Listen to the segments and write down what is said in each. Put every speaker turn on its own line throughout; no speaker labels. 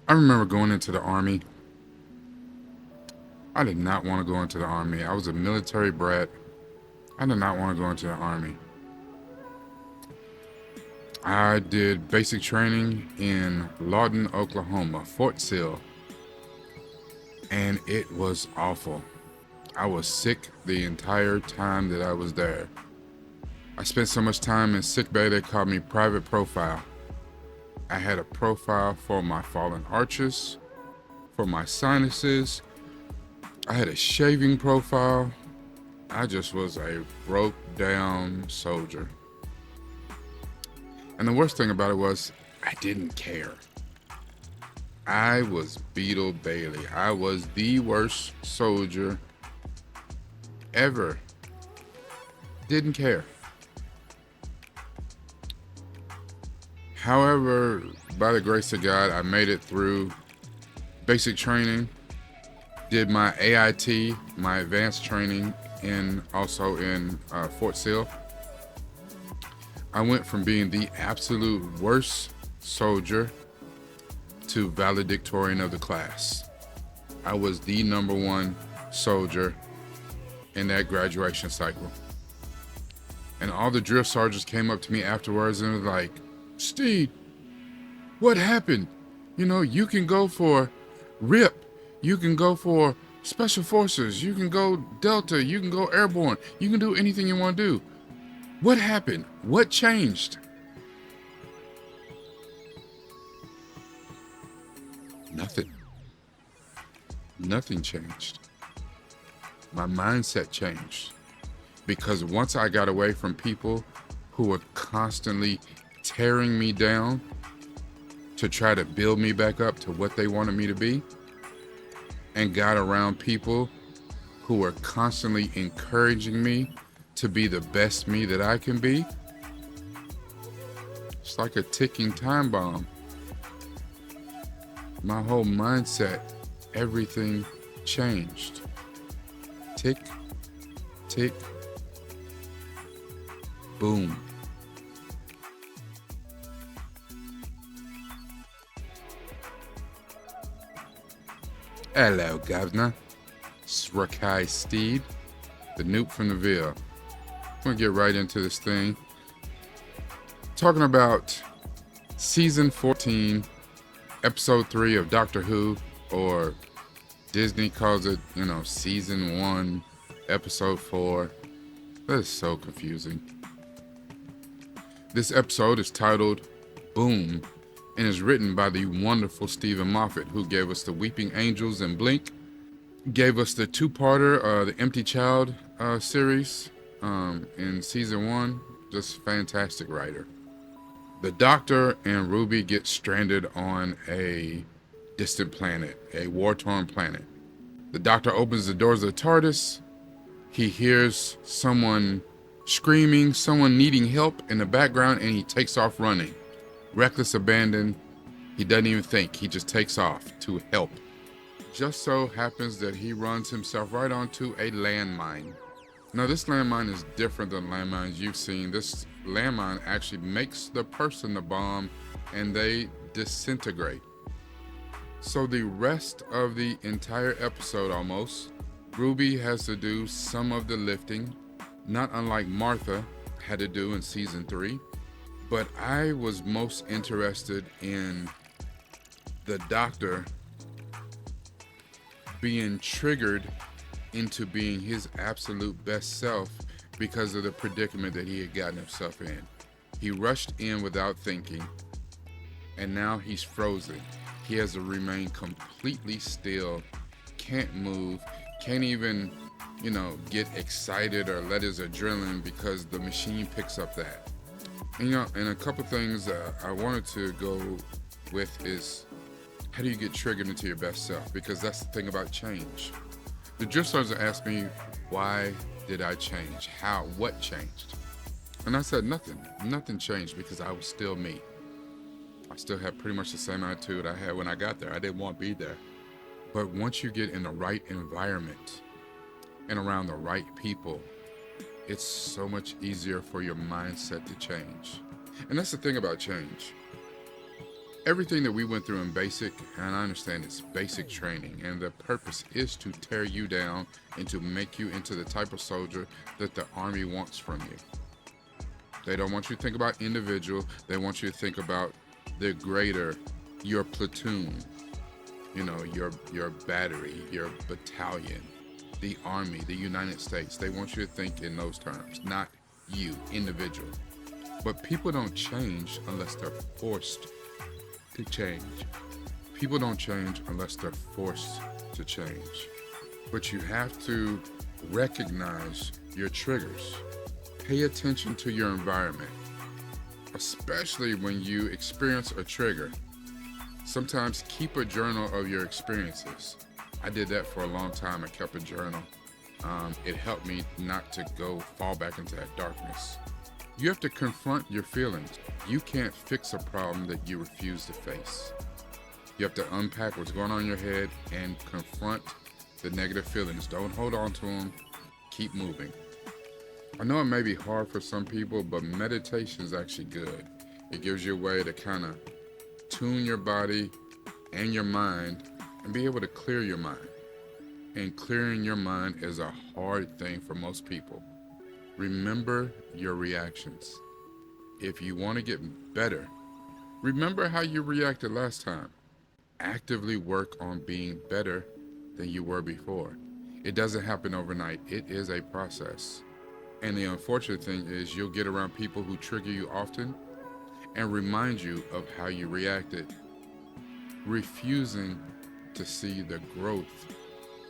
I remember going into the Army. I did not want to go into the Army. I was a military brat. I did not want to go into the Army. I did basic training in Lawton, Oklahoma, Fort Sill, and it was awful. I was sick the entire time that I was there. I spent so much time in sick bay they called me private profile. I had a profile for my fallen arches, for my sinuses. I had a shaving profile. I just was a broke down soldier. And the worst thing about it was I didn't care. I was Beetle Bailey. I was the worst soldier ever. Didn't care. However, by the grace of God, I made it through basic training, did my AIT, my advanced training, also in Fort Sill. I went from being the absolute worst soldier to valedictorian of the class. I was the number one soldier in that graduation cycle. And all the drill sergeants came up to me afterwards and was like, Steve, what happened? You know, you can go for RIP, you can go for Special Forces, you can go Delta, you can go Airborne, you can do anything you want to do. What happened? What changed? Nothing. Nothing changed. My mindset changed. Because once I got away from people who were constantly tearing me down to try to build me back up to what they wanted me to be, and got around people who were constantly encouraging me to be the best me that I can be, it's like a ticking time bomb. My whole mindset, everything changed. Tick, tick, boom. Hello, Governor. It's Rekkai Steed, the noob from the Ville. I'm gonna get right into this thing. Talking about season 14, episode 3 of Doctor Who, or Disney calls it, season 1, episode 4. That is so confusing. This episode is titled Boom and is written by the wonderful Stephen Moffat, who gave us the Weeping Angels and Blink, gave us the two-parter, the Empty Child series in season 1. Just fantastic writer. The Doctor and Ruby get stranded on a distant planet, a war-torn planet. The Doctor opens the doors of the TARDIS. He hears someone screaming, someone needing help in the background, and he takes off running. Reckless abandon. He doesn't even think. He just takes off to help. Just so happens that he runs himself right onto a landmine. Now, this landmine is different than landmines you've seen. This landmine actually makes the person the bomb, and they disintegrate. So the rest of the entire episode, almost, Ruby has to do some of the lifting, not unlike Martha had to do in season 3. But I was most interested in the Doctor being triggered into being his absolute best self because of the predicament that he had gotten himself in. He rushed in without thinking, and now he's frozen. He has to remain completely still, can't move, can't even, get excited or let his adrenaline because the machine picks up that. And, and a couple things I wanted to go with is, how do you get triggered into your best self? Because that's the thing about change. The drift sergeant asked me, why did I change? How? What changed? And I said nothing. Nothing changed because I was still me. I still had pretty much the same attitude I had when I got there. I didn't want to be there. But once you get in the right environment and around the right people, it's so much easier for your mindset to change. And that's the thing about change. Everything that we went through in basic, and I understand it's basic training, and the purpose is to tear you down and to make you into the type of soldier that the Army wants from you. They don't want you to think about individual, they want you to think about the greater, your platoon, your battery, your battalion, the Army, the United States. They want you to think in those terms, not you, individual. But people don't change unless they're forced to change. People don't change unless they're forced to change. But you have to recognize your triggers. Pay attention to your environment, especially when you experience a trigger. Sometimes keep a journal of your experiences. I did that for a long time. I kept a journal. It helped me not to fall back into that darkness. You have to confront your feelings. You can't fix a problem that you refuse to face. You have to unpack what's going on in your head and confront the negative feelings. Don't hold on to them. Keep moving. I know it may be hard for some people, but meditation is actually good. It gives you a way to kind of tune your body and your mind and be able to clear your mind. And clearing your mind is a hard thing for most people. Remember your reactions. If you want to get better, remember how you reacted last time. Actively work on being better than you were before. It doesn't happen overnight. It is a process. And the unfortunate thing is you'll get around people who trigger you often and remind you of how you reacted, refusing to see the growth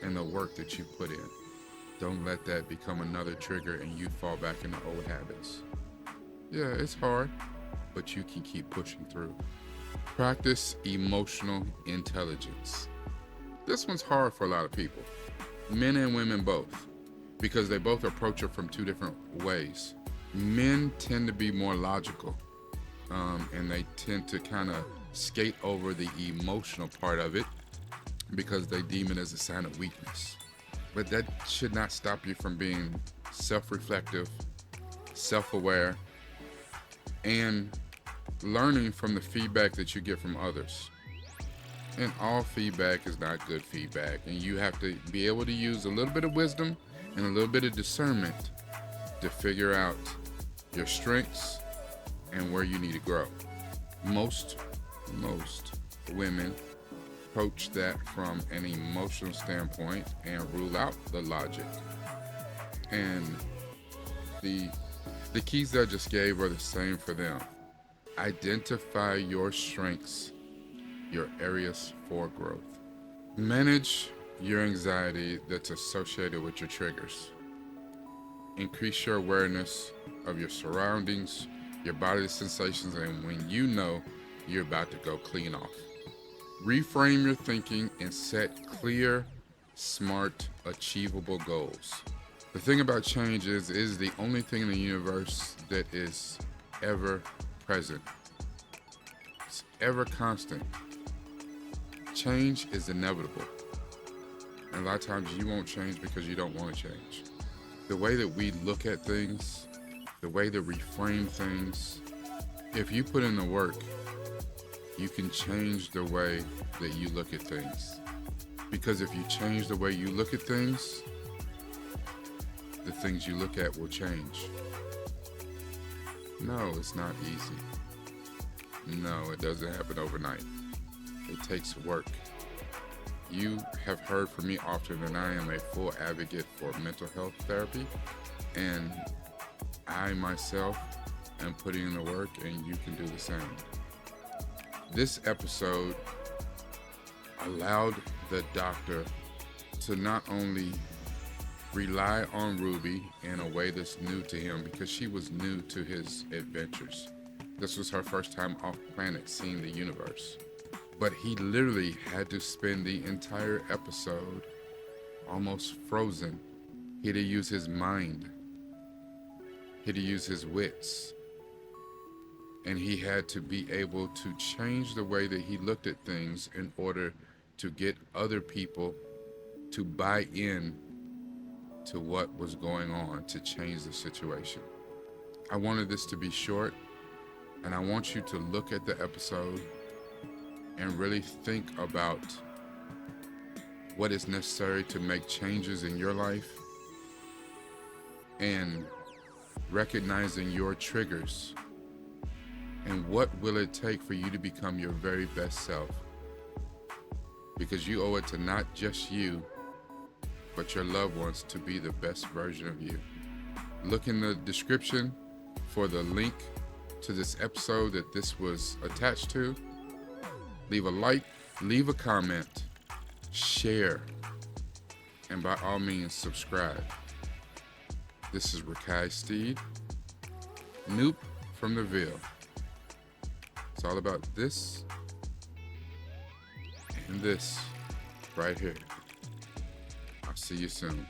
and the work that you put in. Don't let that become another trigger and you fall back into old habits. Yeah, it's hard, but you can keep pushing through. Practice emotional intelligence. This one's hard for a lot of people, men and women both, because they both approach it from two different ways. Men tend to be more logical, and they tend to kind of skate over the emotional part of it because they deem it as a sign of weakness. But that should not stop you from being self-reflective, self-aware, and learning from the feedback that you get from others. And all feedback is not good feedback, and you have to be able to use a little bit of wisdom and a little bit of discernment to figure out your strengths and where you need to grow. Most women approach that from an emotional standpoint and rule out the logic. And the keys that I just gave are the same for them. Identify your strengths, your areas for growth. Manage your anxiety that's associated with your triggers. Increase your awareness of your surroundings, your bodily sensations, and when you know you're about to go clean off. Reframe your thinking and set clear, smart, achievable goals. The thing about change is it is the only thing in the universe that is ever present. It's ever constant. Change is inevitable. And a lot of times you won't change because you don't want to change. The way that we look at things, the way that we frame things, if you put in the work, you can change the way that you look at things. Because if you change the way you look at things, the things you look at will change. No, it's not easy. No, it doesn't happen overnight. It takes work. You have heard from me often that I am a full advocate for mental health therapy, and I myself am putting in the work, and you can do the same. This episode allowed the doctor to not only rely on Ruby in a way that's new to him because she was new to his adventures. This was her first time off planet seeing the universe. But he literally had to spend the entire episode almost frozen. He had to use his mind. He had to use his wits. And he had to be able to change the way that he looked at things in order to get other people to buy in to what was going on to change the situation. I wanted this to be short, and I want you to look at the episode and really think about what is necessary to make changes in your life, and recognizing your triggers and what will it take for you to become your very best self, because you owe it to not just you but your loved ones to be the best version of you. Look in the description for the link to this episode that this was attached to. Leave a like, leave a comment, share, and by all means subscribe. This is Rekkai Steed, Noop from the Ville. It's all about this and this right here. I'll see you soon.